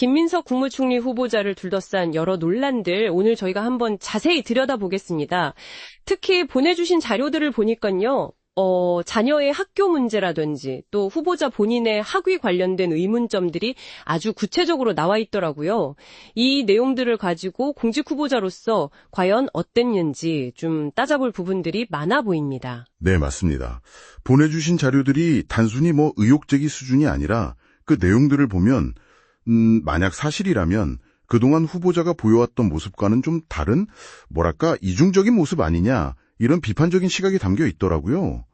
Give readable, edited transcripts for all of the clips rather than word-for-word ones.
김민석 국무총리 후보자를 둘러싼 여러 논란들 오늘 저희가 한번 자세히 들여다보겠습니다. 특히 보내주신 자료들을 보니까요. 자녀의 학교 문제라든지 또 후보자 본인의 학위 관련된 의문점들이 아주 구체적으로 나와 있더라고요. 이 내용들을 가지고 공직 후보자로서 과연 어땠는지 좀 따져볼 부분들이 많아 보입니다. 네, 맞습니다. 보내주신 자료들이 단순히 의혹 제기 수준이 아니라 그 내용들을 보면 만약 사실이라면 그동안 후보자가 보여왔던 모습과는 좀 다른, 이중적인 모습 아니냐, 이런 비판적인 시각이 담겨 있더라고요.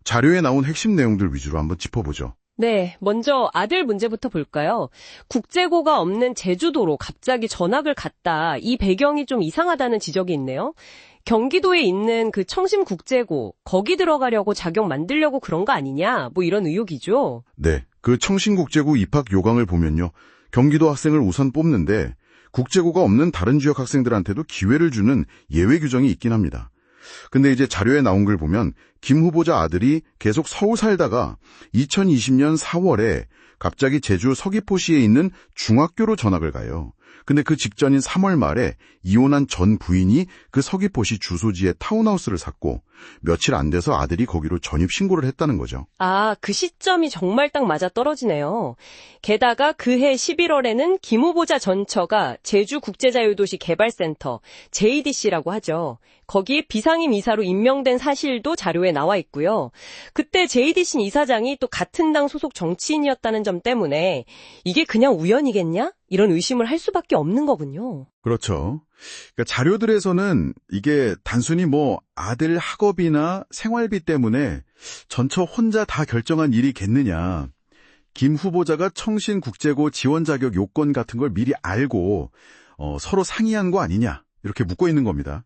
자료에 나온 핵심 내용들 위주로 한번 짚어보죠. 네, 먼저 아들 문제부터 볼까요? 국제고가 없는 제주도로 갑자기 전학을 갔다. 이 배경이 좀 이상하다는 지적이 있네요. 경기도에 있는 그 청심국제고, 거기 들어가려고 자격 만들려고 그런 거 아니냐, 이런 의혹이죠. 네, 그 청심국제고 입학 요강을 보면요. 경기도 학생을 우선 뽑는데 국제고가 없는 다른 지역 학생들한테도 기회를 주는 예외 규정이 있긴 합니다. 근데 이제 자료에 나온 걸 보면 김 후보자 아들이 계속 서울 살다가 2020년 4월에 갑자기 제주 서귀포시에 있는 중학교로 전학을 가요. 근데 그 직전인 3월 말에 이혼한 전 부인이 그 서귀포시 주소지에 타운하우스를 샀고 며칠 안 돼서 아들이 거기로 전입 신고를 했다는 거죠. 아, 그 시점이 정말 딱 맞아떨어지네요. 게다가 그해 11월에는 김 후보자 전처가 제주국제자유도시 개발센터, JDC라고 하죠. 거기에 비상임 이사로 임명된 사실도 자료에 나와 있고요. 그때 JDC 이사장이 또 같은 당 소속 정치인이었다는 점 때문에 이게 그냥 우연이겠냐? 이런 의심을 할 수밖에 없는 거군요. 그렇죠. 그러니까 자료들에서는 이게 단순히 아들 학업이나 생활비 때문에 전처 혼자 다 결정한 일이겠느냐. 김 후보자가 청신국제고 지원 자격 요건 같은 걸 미리 알고 서로 상의한 거 아니냐. 이렇게 묻고 있는 겁니다.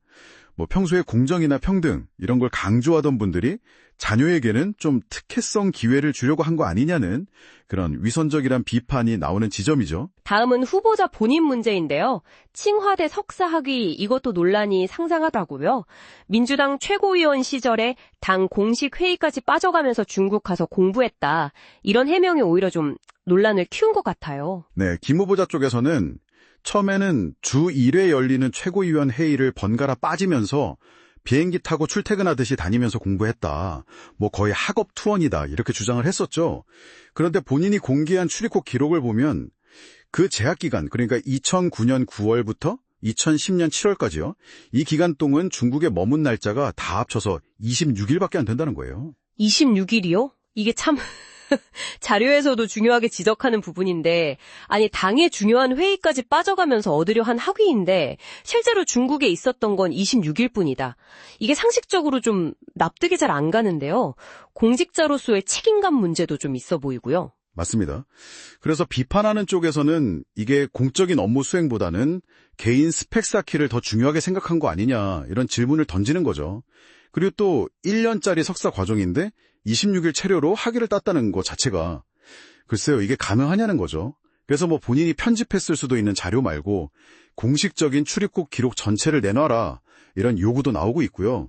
평소에 공정이나 평등 이런 걸 강조하던 분들이 자녀에게는 좀 특혜성 기회를 주려고 한 거 아니냐는 그런 위선적이란 비판이 나오는 지점이죠. 다음은 후보자 본인 문제인데요. 칭화대 석사학위 이것도 논란이 상상하더라고요. 민주당 최고위원 시절에 당 공식 회의까지 빠져가면서 중국 가서 공부했다. 이런 해명이 오히려 좀 논란을 키운 것 같아요. 네, 김 후보자 쪽에서는 처음에는 주 1회 열리는 최고위원 회의를 번갈아 빠지면서 비행기 타고 출퇴근하듯이 다니면서 공부했다. 거의 학업 투혼이다. 이렇게 주장을 했었죠. 그런데 본인이 공개한 출입국 기록을 보면 그 재학 기간, 그러니까 2009년 9월부터 2010년 7월까지요. 이 기간 동안 중국에 머문 날짜가 다 합쳐서 26일밖에 안 된다는 거예요. 26일이요? 이게 참... 자료에서도 중요하게 지적하는 부분인데 아니 당의 중요한 회의까지 빠져가면서 얻으려 한 학위인데 실제로 중국에 있었던 건 26일 뿐이다. 이게 상식적으로 좀 납득이 잘 안 가는데요. 공직자로서의 책임감 문제도 좀 있어 보이고요. 맞습니다. 그래서 비판하는 쪽에서는 이게 공적인 업무 수행보다는 개인 스펙 쌓기를 더 중요하게 생각한 거 아니냐 이런 질문을 던지는 거죠. 그리고 또 1년짜리 석사 과정인데 26일 체료로 학위를 땄다는 것 자체가 글쎄요 이게 가능하냐는 거죠. 그래서 본인이 편집했을 수도 있는 자료 말고 공식적인 출입국 기록 전체를 내놔라 이런 요구도 나오고 있고요.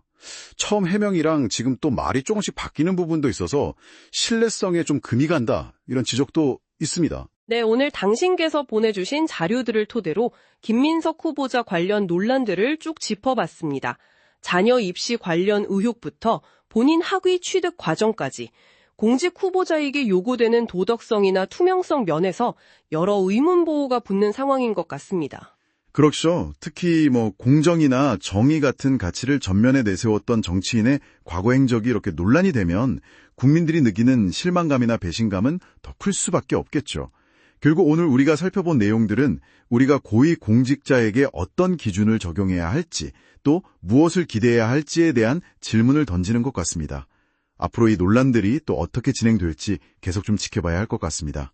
처음 해명이랑 지금 또 말이 조금씩 바뀌는 부분도 있어서 신뢰성에 좀 금이 간다 이런 지적도 있습니다. 네, 오늘 당신께서 보내주신 자료들을 토대로 김민석 후보자 관련 논란들을 쭉 짚어봤습니다. 자녀 입시 관련 의혹부터 본인 학위 취득 과정까지 공직 후보자에게 요구되는 도덕성이나 투명성 면에서 여러 의문보호가 붙는 상황인 것 같습니다. 그렇죠. 특히 공정이나 정의 같은 가치를 전면에 내세웠던 정치인의 과거 행적이 이렇게 논란이 되면 국민들이 느끼는 실망감이나 배신감은 더 클 수밖에 없겠죠. 결국 오늘 우리가 살펴본 내용들은 우리가 고위 공직자에게 어떤 기준을 적용해야 할지 또 무엇을 기대해야 할지에 대한 질문을 던지는 것 같습니다. 앞으로 이 논란들이 또 어떻게 진행될지 계속 좀 지켜봐야 할 것 같습니다.